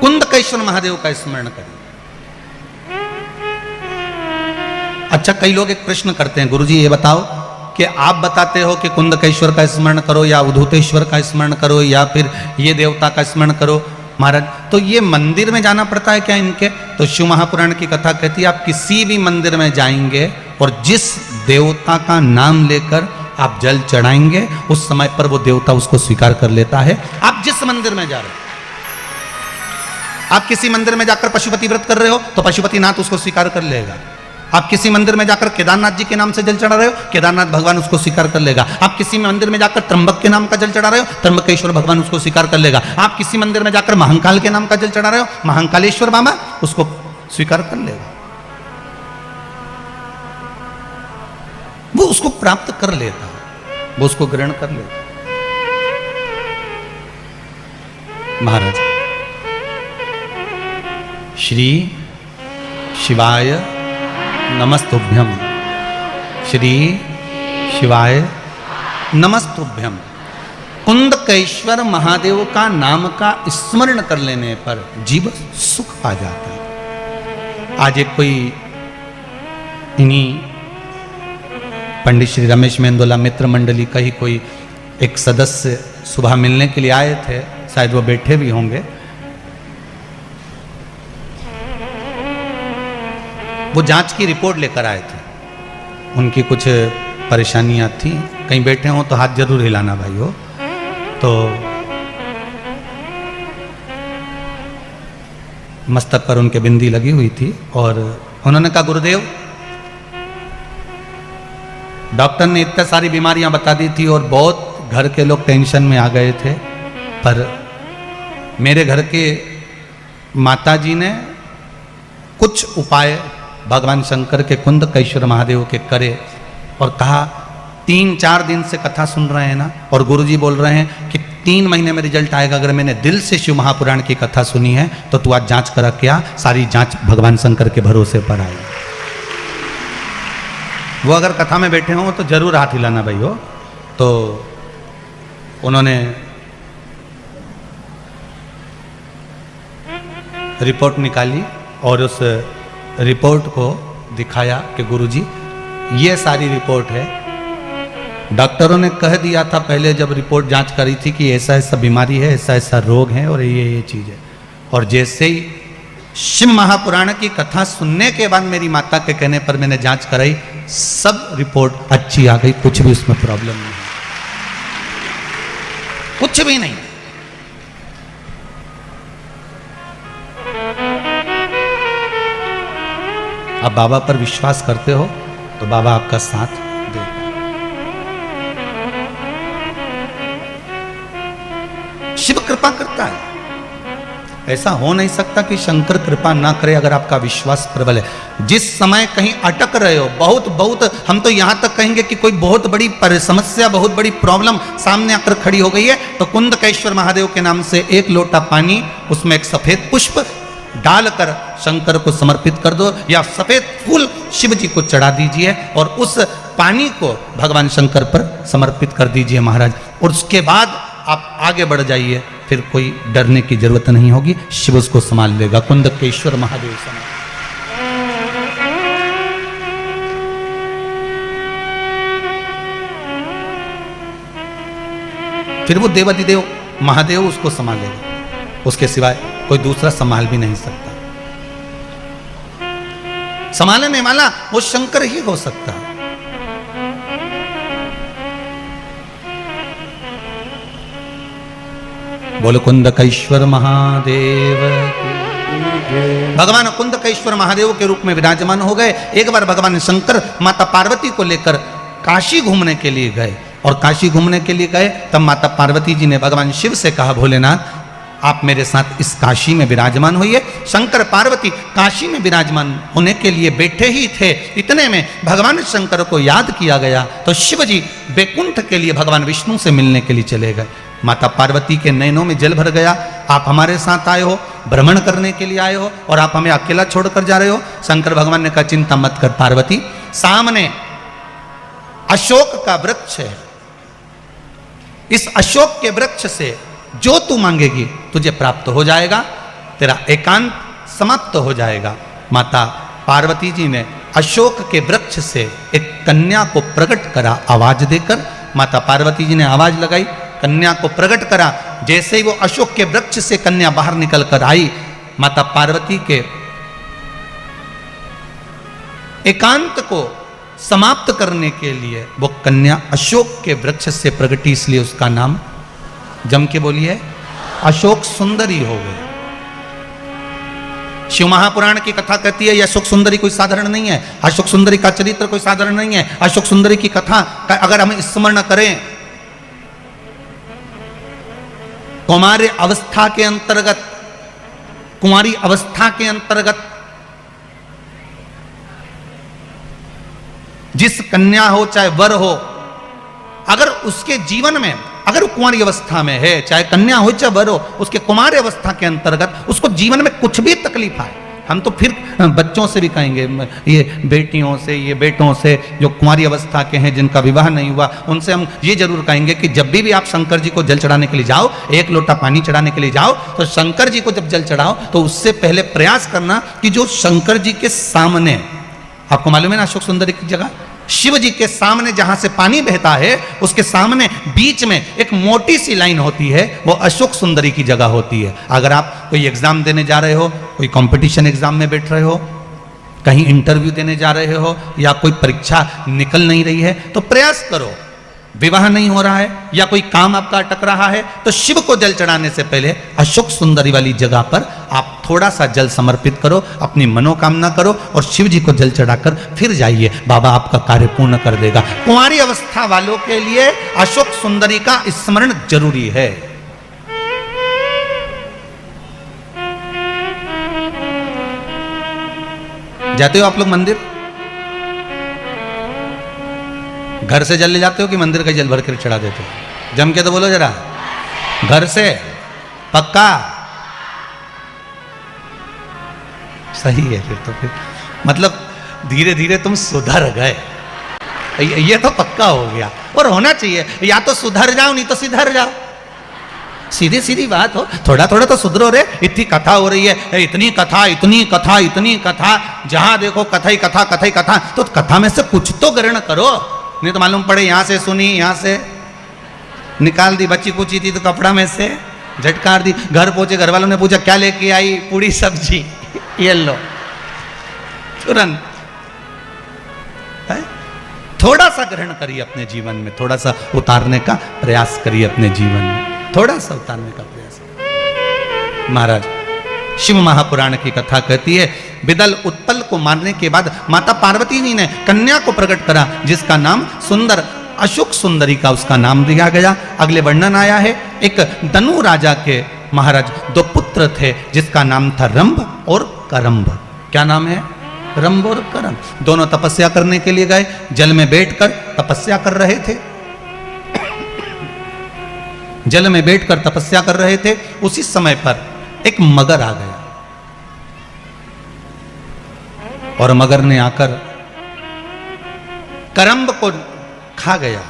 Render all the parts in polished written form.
कुंदकेश्वर महादेव का स्मरण करिए। अच्छा, कई लोग एक प्रश्न करते हैं, गुरुजी ये बताओ कि आप बताते हो कि कुंदकेश्वर का स्मरण करो या उद्धूतेश्वर का स्मरण करो या फिर ये देवता का स्मरण करो महाराज, तो ये मंदिर में जाना पड़ता है क्या इनके? तो शिव महापुराण की कथा कहती है आप किसी भी मंदिर में जाएंगे और जिस देवता का नाम लेकर आप जल चढ़ाएंगे उस समय पर वो देवता उसको स्वीकार कर लेता है। आप जिस मंदिर में जा रहे हो, आप किसी मंदिर में जाकर पशुपति व्रत कर रहे हो तो पशुपतिनाथ उसको स्वीकार कर लेगा। आप किसी मंदिर में जाकर केदारनाथ जी के नाम से जल चढ़ा रहे हो, केदारनाथ भगवान उसको स्वीकार कर लेगा। आप किसी मंदिर में जाकर त्र्यंबक के नाम का जल चढ़ा रहे हो, त्र्यंबकेश्वर भगवान उसको स्वीकार कर लेगा। आप किसी मंदिर में जाकर महाकाल के नाम का जल चढ़ा रहे हो, महाकालेश्वर बाबा उसको स्वीकार कर लेगा। वो उसको प्राप्त कर लेता है, वो उसको ग्रहण कर लेता है। महाराज श्री शिवाय नमस्तुभ्यम, श्री शिवाय नमस्तुभ्यम। कुंदकेश्वर महादेव का नाम का स्मरण कर लेने पर जीव सुख पा जाता है। आज एक कोई इन्हीं पंडित श्री रमेश मेंदोला मित्र मंडली का ही कोई एक सदस्य सुबह मिलने के लिए आए थे, शायद वो बैठे भी होंगे। वो जांच की रिपोर्ट लेकर आए थे, उनकी कुछ परेशानियां थी। कहीं बैठे हो तो हाथ जरूर हिलाना भाई हो। तो मस्तक पर उनके बिंदी लगी हुई थी और उन्होंने कहा गुरुदेव, डॉक्टर ने इतनी सारी बीमारियां बता दी थी और बहुत घर के लोग टेंशन में आ गए थे, पर मेरे घर के माताजी ने कुछ उपाय भगवान शंकर के कुंदकेश्वर महादेव के करे और कहा 3-4 दिन से कथा सुन रहे हैं ना, और गुरुजी बोल रहे हैं कि 3 महीने में रिजल्ट आएगा। अगर मैंने दिल से शिव महापुराण की कथा सुनी है तो तू आज जांच करा के आ। सारी जांच भगवान शंकर के भरोसे पर आई। वो अगर कथा में बैठे हों तो जरूर हाथ हिलाना भाई हो। तो उन्होंने रिपोर्ट निकाली और उस रिपोर्ट को दिखाया कि गुरुजी ये सारी रिपोर्ट है। डॉक्टरों ने कह दिया था पहले जब रिपोर्ट जांच करी थी कि ऐसा ऐसा बीमारी है, ऐसा ऐसा रोग है और ये चीज़ है। और जैसे ही शिव महापुराण की कथा सुनने के बाद मेरी माता के कहने पर मैंने जांच कराई, सब रिपोर्ट अच्छी आ गई, कुछ भी उसमें प्रॉब्लम नहीं, कुछ भी नहीं। आप बाबा पर विश्वास करते हो तो बाबा आपका साथ दे। शिव कृपा करता है, ऐसा हो नहीं सकता कि शंकर कृपा ना करे अगर आपका विश्वास प्रबल है। जिस समय कहीं अटक रहे हो, बहुत हम तो यहां तक कहेंगे कि कोई बहुत बड़ी समस्या, बहुत बड़ी प्रॉब्लम सामने आकर खड़ी हो गई है, तो कुंदकेश्वर महादेव के नाम से 1 लोटा पानी, उसमें एक सफेद पुष्प डालकर शंकर को समर्पित कर दो या सफेद फूल शिव जी को चढ़ा दीजिए और उस पानी को भगवान शंकर पर समर्पित कर दीजिए महाराज। और उसके बाद आप आगे बढ़ जाइए, फिर कोई डरने की जरूरत नहीं होगी, शिव उसको संभाल लेगा। कुंदकेश्वर महादेव संभाल। फिर वो देवाधिदेव महादेव उसको संभालेगा, उसके सिवाय कोई दूसरा संभाल भी नहीं सकता। संभालने वाला वो शंकर ही हो सकता है। बोलो कुंदकेश्वर महादेव। भगवान कुंदकेश्वर महादेव के रूप में विराजमान हो गए। एक बार भगवान शंकर माता पार्वती को लेकर काशी घूमने के लिए गए, और काशी घूमने के लिए गए तब माता पार्वती जी ने भगवान शिव से कहा, भोलेनाथ आप मेरे साथ इस काशी में विराजमान होइए। शंकर पार्वती काशी में विराजमान होने के लिए बैठे ही थे, इतने में भगवान शंकर को याद किया गया तो शिव जी बैकुंठ के लिए भगवान विष्णु से मिलने के लिए चले गए। माता पार्वती के नैनों में जल भर गया, आप हमारे साथ आए हो, भ्रमण करने के लिए आए हो और आप हमें अकेला छोड़कर जा रहे हो। शंकर भगवान ने कहा, चिंता मत कर पार्वती, सामने अशोक का वृक्ष है, इस अशोक के वृक्ष से जो तू मांगेगी तुझे प्राप्त हो जाएगा। तेरा एकांत समाप्त हो जाएगा। माता पार्वती जी ने अशोक के वृक्ष से एक कन्या को प्रकट करा आवाज देकर। माता पार्वती जी ने आवाज लगाई, कन्या को प्रकट करा। जैसे ही वो अशोक के वृक्ष से कन्या बाहर निकल कर आई, माता पार्वती के एकांत को समाप्त करने के लिए वो कन्या अशोक के वृक्ष से प्रगटी, इसलिए उसका नाम जम के बोलिए अशोक सुंदरी हो गई। शिव महापुराण की कथा कहती है ये अशोक सुंदरी कोई साधारण नहीं है, अशोक सुंदरी का चरित्र कोई साधारण नहीं है। अशोक सुंदरी की कथा का अगर हम स्मरण करें, कुमारी अवस्था के अंतर्गत, कुमारी अवस्था के अंतर्गत जिस कन्या हो चाहे वर हो, अगर उसके जीवन में, अगर वो कुमारी अवस्था में है, चाहे कन्या हो चाहे वर हो, उसके कुमारी अवस्था के अंतर्गत उसको जीवन में कुछ भी तकलीफ आए, हम तो फिर बच्चों से भी कहेंगे, ये बेटियों से, ये बेटों से जो कुमारी अवस्था के हैं जिनका विवाह नहीं हुआ, उनसे हम ये जरूर कहेंगे कि जब भी आप शंकर जी को जल चढ़ाने के लिए जाओ, एक लोटा पानी चढ़ाने के लिए जाओ, तो शंकर जी को जब जल चढ़ाओ तो उससे पहले प्रयास करना कि जो शंकर जी के सामने, आपको मालूम है ना अशोक सुंदरी की जगह, शिव जी के सामने जहां से पानी बहता है उसके सामने बीच में एक मोटी सी लाइन होती है, वो अशोक सुंदरी की जगह होती है। अगर आप कोई एग्जाम देने जा रहे हो, कोई कंपटीशन एग्जाम में बैठ रहे हो, कहीं इंटरव्यू देने जा रहे हो, या कोई परीक्षा निकल नहीं रही है, तो प्रयास करो, विवाह नहीं हो रहा है या कोई काम आपका अटक रहा है, तो शिव को जल चढ़ाने से पहले अशोक सुंदरी वाली जगह पर आप थोड़ा सा जल समर्पित करो, अपनी मनोकामना करो और शिव जी को जल चढ़ाकर फिर जाइए, बाबा आपका कार्य पूर्ण कर देगा। कुंवारी अवस्था वालों के लिए अशोक सुंदरी का स्मरण जरूरी है। जाते हो आप लोग मंदिर? घर से जल ले जाते हो कि मंदिर का जल भर कर चढ़ा देते हो? जम के तो बोलो जरा, घर से पक्का? सही है फिर तो, फिर मतलब धीरे धीरे तुम सुधर गए, ये तो पक्का हो गया। और होना चाहिए, या तो सुधर जाओ नहीं तो सिधर जाओ, सीधी सीधी बात हो, थोड़ा थोड़ा तो सुधरो रे। इतनी कथा हो रही है, इतनी कथा, इतनी कथा, इतनी कथा, जहां देखो कथा ही कथा, कथा ही कथा, तो कथा में से कुछ तो ग्रहण करो, नहीं तो मालूम पड़े यहां से सुनी, यहां से निकाल दी, बच्ची पूछी थी तो कपड़ा में से झटकार दी, घर पहुंचे घर वालों ने पूछा क्या लेके आई, पूरी सब्जी, ये लो तुरंत। थोड़ा सा ग्रहण करिए अपने जीवन में, थोड़ा सा उतारने का प्रयास करिए अपने जीवन में, थोड़ा सा उतारने का प्रयास। महाराज शिव महापुराण की कथा कहती है, विदल उत्पल को मारने के बाद माता पार्वती जी ने कन्या को प्रकट करा जिसका नाम सुंदर, अशोक सुंदरी का उसका नाम दिया गया। अगले वर्णन आया है, एक दनु राजा के महाराज दो पुत्र थे जिसका नाम था रंभ और करंभ। क्या नाम है? रंभ और करंभ। दोनों तपस्या करने के लिए गए, जल में बैठकर तपस्या कर रहे थे, जल में बैठकर तपस्या कर रहे थे। उसी समय पर एक मगर आ गया और मगर ने आकर करंभ को खा गया।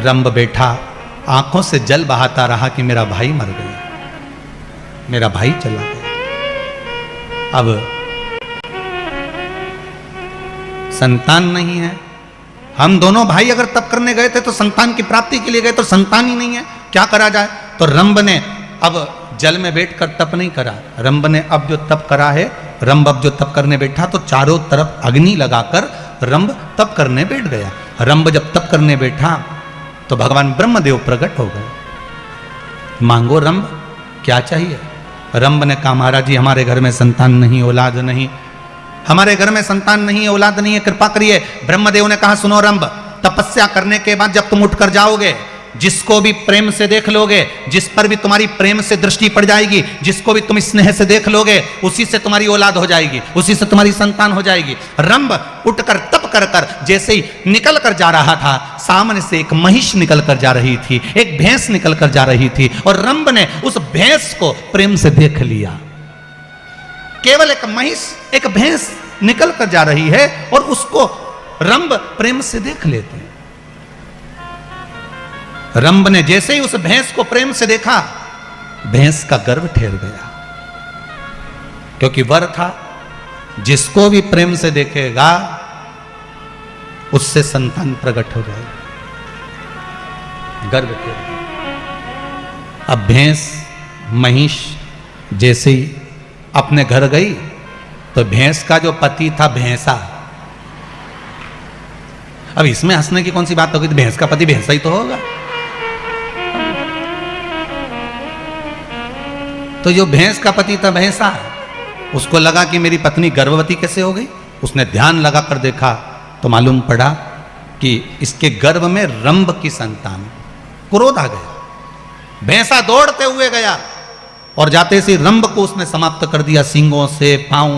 रंभ बैठा आंखों से जल बहाता रहा कि मेरा भाई मर गया, मेरा भाई चला गया। अब संतान नहीं है, हम दोनों भाई अगर तप करने गए थे तो संतान की प्राप्ति के लिए गए, तो संतान ही नहीं है, क्या करा जाए? तो रंभ ने अब जल में बैठकर तप नहीं करा, रंभ ने अब जो तप करा है, रंभ अब जो तप करने बैठा तो चारों तरफ अग्नि लगाकर रंभ तप करने बैठ गया। रंभ जब तप करने बैठा तो भगवान ब्रह्मदेव प्रकट हो गए। मांगो रंभ, क्या चाहिए? रंभ ने कहा महाराज जी हमारे घर में संतान नहीं, औलाद नहीं, हमारे घर में संतान नहीं है, औलाद नहीं है, कृपा करिए। ब्रह्मदेव ने कहा सुनो रंभ, तपस्या करने के बाद जब तुम उठकर जाओगे, जिसको भी प्रेम से देख लोगे, जिस पर भी तुम्हारी प्रेम से दृष्टि पड़ जाएगी, जिसको भी तुम स्नेह से देख लोगे, उसी से तुम्हारी औलाद हो जाएगी, उसी से तुम्हारी संतान हो जाएगी। रंभ उठकर तप कर कर जैसे ही निकल कर जा रहा था, सामने से एक महिष निकल कर जा रही थी, एक भैंस निकल कर जा रही थी, और रंभ ने उस भैंस को प्रेम से देख लिया। केवल एक महिष, एक भैंस निकल कर जा रही है और उसको रंभ प्रेम से देख लेते हैं। रंभ ने जैसे ही उस भैंस को प्रेम से देखा, भैंस का गर्भ ठहर गया। क्योंकि वर था, जिसको भी प्रेम से देखेगा उससे संतान प्रकट हो जाएगा, गर्भ के। अब भैंस महिष जैसे ही अपने घर गई तो भैंस का जो पति था भैंसा, अब इसमें हंसने की कौन सी बात होगी, तो भैंस का पति भैंसा ही तो होगा। तो जो भैंस का पति था भैंसा, उसको लगा कि मेरी पत्नी गर्भवती कैसे हो गई। उसने ध्यान लगा कर देखा तो मालूम पड़ा कि इसके गर्भ में रंभ की संतान। क्रोध आ गया, भैंसा दौड़ते हुए गया और जाते से रंभ को उसने समाप्त कर दिया, सींगों से, पांव